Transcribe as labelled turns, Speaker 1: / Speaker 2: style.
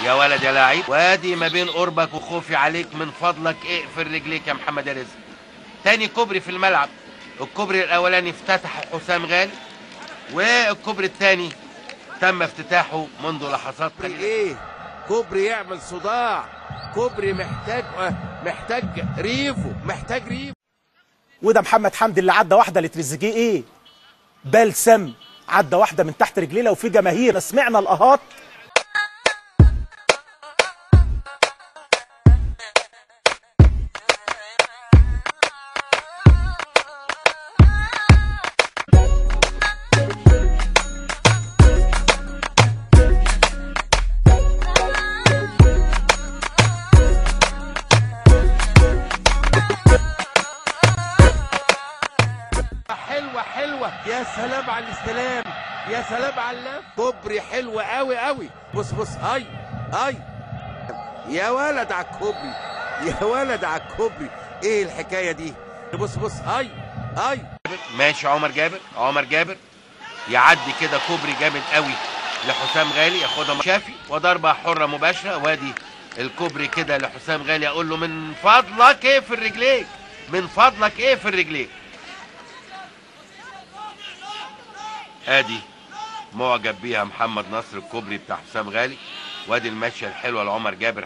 Speaker 1: يا ولد يا لعيب، وادي ما بين قربك وخوفي عليك، من فضلك اقفل رجليك يا محمد يا رزق. تاني كوبري في الملعب. الكوبري الاولاني افتتحه حسام غالي، والكوبري الثاني تم افتتاحه منذ لحظات قليله.
Speaker 2: ايه كوبري يعمل صداع، كوبري محتاج ريفو، محتاج ريفو.
Speaker 3: وده محمد حمدي اللي عدى واحده لتريزيجيه، ايه بلسم، عدى واحده من تحت رجليه. لو في جماهير سمعنا الاهات.
Speaker 2: حلوة يا سلام على الاستلام، يا سلام على اللف. كوبري حلوة قوي قوي. بص اي يا ولد على الكوبري، يا ولد على الكوبري. ايه الحكاية دي؟ بص اي
Speaker 1: ماشي. عمر جابر يعدي كده كوبري جامد قوي لحسام غالي، ياخدها شافي وضربة حرة مباشرة. وادي الكوبري كده لحسام غالي، اقول له من فضلك اقفل رجليك، من فضلك اقفل رجليك. ادي معجب بيها محمد نصر الكوبري بتاع حسام غالي، وادي المشيه الحلوه لعمر جابر.